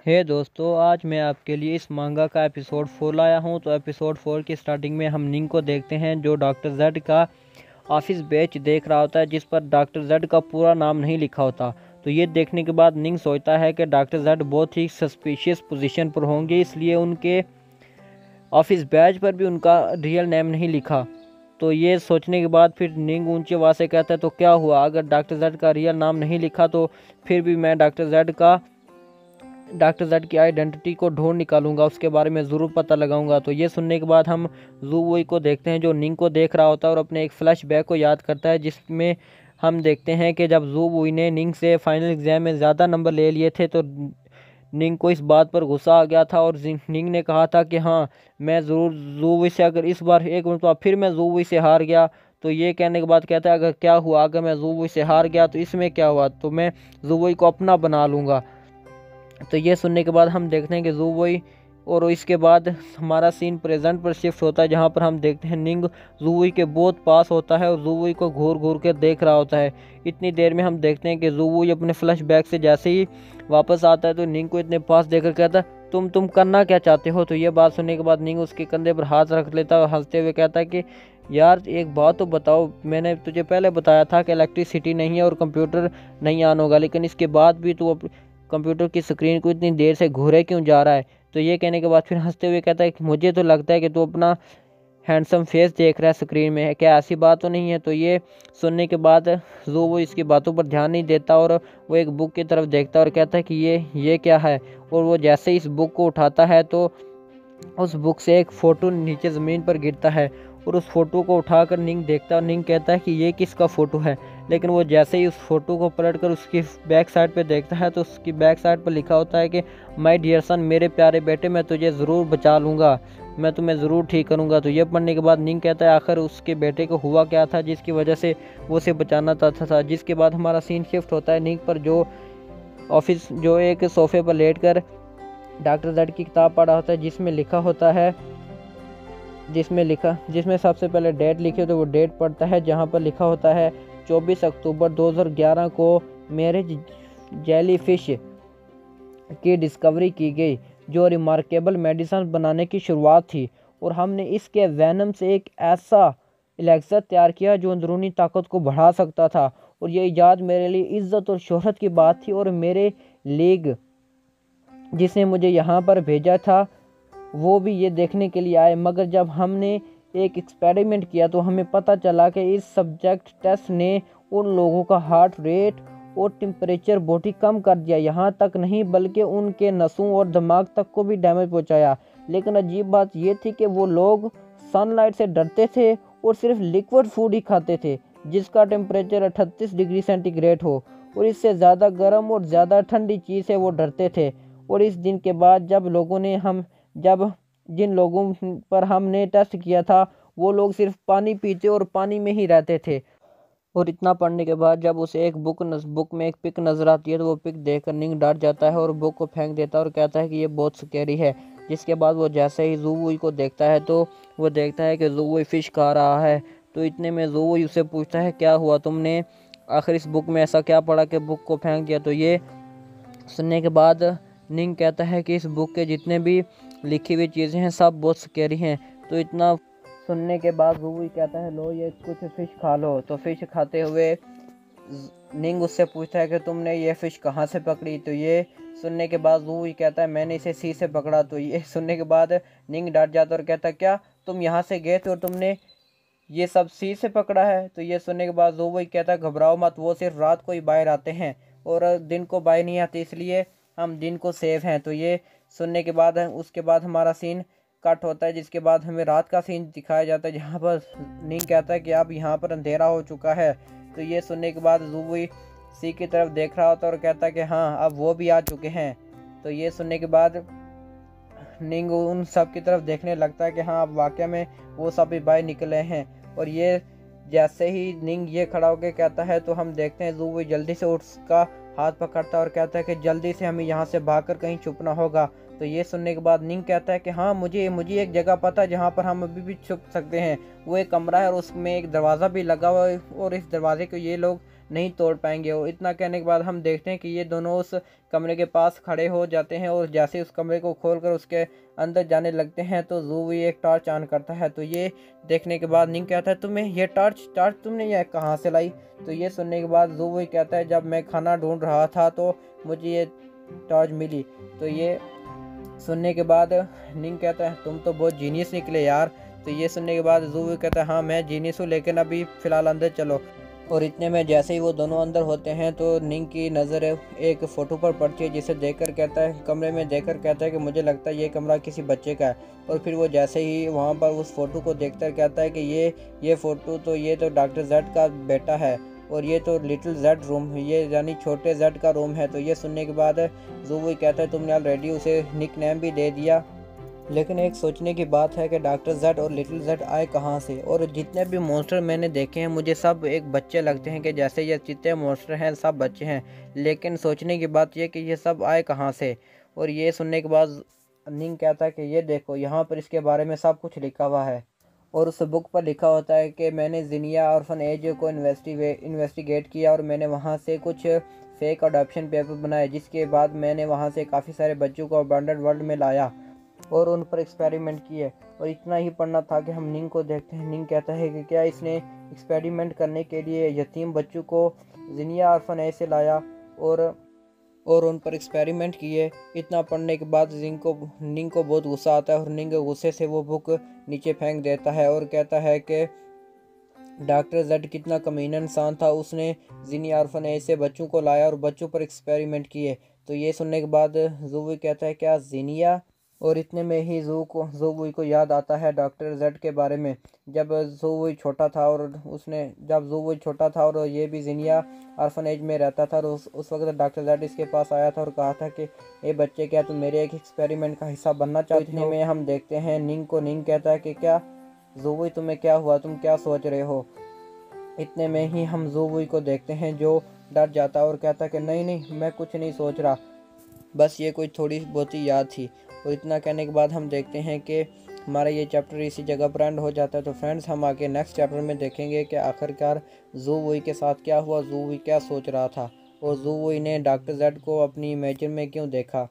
दोस्तों, आज मैं आपके लिए इस मांगा का एपिसोड 4 लाया हूं। तो एपिसोड 4 की स्टार्टिंग में हम निंग को देखते हैं जो डॉक्टर जेड का ऑफिस बैच देख रहा होता है, जिस पर डॉक्टर जेड का पूरा नाम नहीं लिखा होता। तो ये देखने के बाद निंग सोचता है कि डॉक्टर जेड बहुत ही सस्पिशियस पोजीशन पर होंगे, इसलिए उनके ऑफिस बैच पर भी उनका रियल नेम नहीं लिखा। तो ये सोचने के बाद फिर निंग ऊंची आवाज़ से कहता है, तो क्या हुआ अगर डॉक्टर जेड का रियल नाम नहीं लिखा, तो फिर भी मैं डॉक्टर जेड की आइडेंटिटी को ढूंढ निकालूंगा, उसके बारे में ज़रूर पता लगाऊंगा। तो ये सुनने के बाद हम जू वुई को देखते हैं जो निंग को देख रहा होता है और अपने एक फ्लैशबैक को याद करता है, जिसमें हम देखते हैं कि जब जू वुई ने निंग से फाइनल एग्जाम में ज़्यादा नंबर ले लिए थे तो निंग को इस बात पर गुस्सा आ गया था और निंग ने कहा था कि हाँ, मैं ज़रूर जू वुई से, अगर इस बार एक मरतबा फिर मैं जू वुई से हार गया, तो ये कहने के बाद कहता है अगर क्या हुआ, अगर मैं जू वुई से हार गया तो इसमें क्या हुआ, तो मैं जू वुई को अपना बना लूँगा। तो ये सुनने के बाद हम देखते हैं कि जू वुई, और इसके बाद हमारा सीन प्रेजेंट पर शिफ्ट होता है, जहाँ पर हम देखते हैं निंग जू वुई के बहुत पास होता है और जू वुई को घूर घूर के देख रहा होता है। इतनी देर में हम देखते हैं कि जू वुई अपने फ्लैशबैक से जैसे ही वापस आता है तो निंग को इतने पास देखकर कहता है, तुम करना क्या चाहते हो। तो ये बात सुनने के बाद निंग उसके कंधे पर हाथ रख लेता है और हंसते हुए कहता है कि यार एक बात तो बताओ, मैंने तुझे पहले बताया था कि इलेक्ट्रिसिटी नहीं है और कंप्यूटर नहीं ऑन होगा, लेकिन इसके बाद भी तू कंप्यूटर की स्क्रीन को इतनी देर से घूरे क्यों जा रहा है। तो ये कहने के बाद फिर हंसते हुए कहता है कि मुझे तो लगता है कि तू अपना हैंडसम फेस देख रहा है स्क्रीन में, है क्या, ऐसी बात तो नहीं है। तो ये सुनने के बाद वो इसकी बातों पर ध्यान नहीं देता और वो एक बुक की तरफ देखता है और कहता है कि ये क्या है। और वो जैसे ही इस बुक को उठाता है तो उस बुक से एक फ़ोटो नीचे ज़मीन पर गिरता है और उस फोटो को उठाकर निंग देखता है और निंग कहता है कि ये किसका फ़ोटो है। लेकिन वो जैसे ही उस फोटो को पलटकर उसकी बैक साइड पे देखता है तो उसकी बैक साइड पर लिखा होता है कि माय डियर सन, मेरे प्यारे बेटे, मैं तुझे ज़रूर बचा लूँगा, मैं तुम्हें ज़रूर ठीक करूँगा। तो ये पढ़ने के बाद निंग कहता है आखिर उसके बेटे को हुआ क्या था जिसकी वजह से वो उसे बचाना चाहता था। जिसके बाद हमारा सीन शिफ्ट होता है निंग पर, जो एक सोफे पर लेट कर डॉक्टर जेड की किताब पढ़ा होता है, जिसमें सबसे पहले डेट लिखी तो वो डेट पढ़ता है, जहाँ पर लिखा होता है 24 अक्टूबर 2011 को मैरिज जेलीफिश की डिस्कवरी की गई, जो रिमार्केबल मेडिसिन बनाने की शुरुआत थी, और हमने इसके वैनम से एक ऐसा इलेक्सर तैयार किया जो अंदरूनी ताकत को बढ़ा सकता था। और ये इजाद मेरे लिए इज्जत और शोहरत की बात थी, और मेरे लीग जिसने मुझे यहाँ पर भेजा था वो भी ये देखने के लिए आए। मगर जब हमने एक एक्सपेरिमेंट किया तो हमें पता चला कि इस सब्जेक्ट टेस्ट ने उन लोगों का हार्ट रेट और टेम्परेचर बहुत ही कम कर दिया, यहाँ तक नहीं बल्कि उनके नसों और दिमाग तक को भी डैमेज पहुँचाया। लेकिन अजीब बात ये थी कि वो लोग सनलाइट से डरते थे और सिर्फ लिक्विड फूड ही खाते थे जिसका टेम्परेचर 38 डिग्री सेंटीग्रेड हो, और इससे ज़्यादा गर्म और ज़्यादा ठंडी चीज़ से वो डरते थे। और इस दिन के बाद जब जिन लोगों पर हमने टेस्ट किया था वो लोग सिर्फ पानी पीते और पानी में ही रहते थे। और इतना पढ़ने के बाद जब उसे एक बुक में एक पिक नज़र आती है तो वो पिक देखकर निंग डर जाता है और बुक को फेंक देता है और कहता है कि ये बहुत स्कैरी है। जिसके बाद वो जैसे ही जू वुई को देखता है तो वो देखता है कि जू वुई फिश खा रहा है। तो इतने में जू वुई उससे पूछता है क्या हुआ, तुमने आखिर इस बुक में ऐसा क्या पढ़ा कि बुक को फेंक दिया। तो ये सुनने के बाद निंग कहता है कि इस बुक के जितने भी लिखी हुई चीज़ें हैं सब बहुत स्कैरी हैं। तो इतना सुनने के बाद वो भी कहता है लो ये कुछ फ़िश खा लो। तो फ़िश खाते हुए निंग उससे पूछता है कि तुमने ये फ़िश कहाँ से पकड़ी। तो ये सुनने के बाद वो भी कहता है मैंने इसे सी से पकड़ा। तो ये सुनने के बाद निंग डर जाता और कहता क्या तुम यहाँ से गए थे और तुमने ये सब सी से पकड़ा है। तो ये सुनने के बाद वो वही कहता है घबराओ मत, वो सिर्फ रात को ही बाहर आते हैं और दिन को बाहर नहीं आते, इसलिए हम दिन को सेफ हैं। तो ये सुनने के बाद उसके बाद हमारा सीन कट होता है, जिसके बाद हमें रात का सीन दिखाया जाता है जहाँ पर निंग कहता है कि अब यहाँ पर अंधेरा हो चुका है। तो ये सुनने के बाद जू वुई सी की तरफ देख रहा होता है और कहता है कि हाँ अब वो भी आ चुके हैं। तो ये सुनने के बाद निंग उन सब की तरफ देखने लगता है कि हाँ अब वाकई में वो सब भी बाहर निकले हैं। और ये जैसे ही निंग ये खड़ा होकर कहता है तो हम देखते हैं जू वुई जल्दी से उसका हाथ पकड़ता है और कहता है कि जल्दी से हमें यहाँ से भागकर कहीं छुपना होगा। तो ये सुनने के बाद निंग कहता है कि हाँ मुझे एक जगह पता है जहाँ पर हम अभी भी छुप सकते हैं। वो एक कमरा है और उसमें एक दरवाज़ा भी लगा हुआ है और इस दरवाजे को ये लोग नहीं तोड़ पाएंगे। और इतना कहने के बाद हम देखते हैं कि ये दोनों उस कमरे के पास खड़े हो जाते हैं और जैसे उस कमरे को खोलकर उसके अंदर जाने लगते हैं तो ज़ूवी एक टॉर्च ऑन करता है। तो ये देखने के बाद निंग कहता है तुम्हें ये टॉर्च तुमने यह कहाँ से लाई। तो ये सुनने के बाद ज़ूवी कहता है जब मैं खाना ढूंढ रहा था तो मुझे ये टॉर्च मिली। तो ये सुनने के बाद निंग कहता है तुम तो बहुत जीनियस निकले यार। तो ये सुनने के बाद ज़ूवी कहता है हाँ मैं जीनियस हूँ, लेकिन अभी फ़िलहाल अंदर चलो। और इतने में जैसे ही वो दोनों अंदर होते हैं तो निंग की नज़र एक फ़ोटो पर पड़ती है, जिसे देखकर कहता है कमरे में देखकर कहता है कि मुझे लगता है ये कमरा किसी बच्चे का है। और फिर वो जैसे ही वहाँ पर उस फ़ोटो को देखकर कहता है कि ये फ़ोटो तो ये तो डॉक्टर जेड का बेटा है और ये तो लिटिल जेड रूम, ये यानी छोटे जेड का रूम है। तो ये सुनने के बाद ज़ूवी कहता है तुमने ऑलरेडी उसे निक नेम भी दे दिया, लेकिन एक सोचने की बात है कि डॉक्टर जेड और लिटिल जेड आए कहाँ से। और जितने भी मॉन्स्टर मैंने देखे हैं मुझे सब एक बच्चे लगते हैं कि जैसे ये जितने मॉन्स्टर हैं सब बच्चे हैं, लेकिन सोचने की बात यह कि ये सब आए कहाँ से। और ये सुनने के बाद निंग कहता है कि ये देखो यहाँ पर इसके बारे में सब कुछ लिखा हुआ है। और उस बुक पर लिखा होता है कि मैंने ज़िनिया ऑर्फन एज को इन्वेस्टिगेट किया और मैंने वहाँ से कुछ फेक अडॉप्शन पेपर बनाए, जिसके बाद मैंने वहाँ से काफ़ी सारे बच्चों को अबैंडन्ड वर्ल्ड में लाया और उन पर एक्सपेरिमेंट किए। और इतना ही पढ़ना था कि हम निंग को देखते हैं। निंग कहता है कि क्या इसने एक्सपेरिमेंट करने के लिए यतीम बच्चों को ज़िनिया ऑर्फनेज से लाया और उन पर एक्सपेरिमेंट किए। इतना पढ़ने के बाद निंग को बहुत गुस्सा आता है और निंग गुस्से से वो बुक नीचे फेंक देता है और कहता है कि डॉक्टर जेड कितना कमीना इंसान था, उसने ज़िनिया ऑर्फनेज से बच्चों को लाया और बच्चों पर एक्सपेरिमेंट किए। तो ये सुनने के बाद ज़ूवी कहता है क्या ज़िनिया। और इतने में ही ज़ूवी को याद आता है डॉक्टर जेड के बारे में। जब ज़ूवी छोटा था और ये भी ज़िनिया ऑर्फनेज में रहता था और उस वक्त डॉक्टर जेड इसके पास आया था और कहा था कि ये बच्चे क्या तुम मेरे एक एक्सपेरिमेंट का हिस्सा बनना चाहते हो। इतने में हम देखते हैं निंग कहता है कि क्या ज़ूवी तुम्हें क्या हुआ, तुम क्या सोच रहे हो। इतने में ही हम ज़ूवी को देखते हैं जो डर जाता है और कहता है कि नहीं मैं कुछ नहीं सोच रहा, बस ये कोई थोड़ी बहुत ही याद थी। और इतना कहने के बाद हम देखते हैं कि हमारा ये चैप्टर इसी जगह पर एंड हो जाता है। तो फ्रेंड्स हम आगे नेक्स्ट चैप्टर में देखेंगे कि आखिरकार ज़ूवी के साथ क्या हुआ, ज़ूवी क्या सोच रहा था और ज़ूवी ने डॉक्टर जेड को अपनी इमेजिन में क्यों देखा।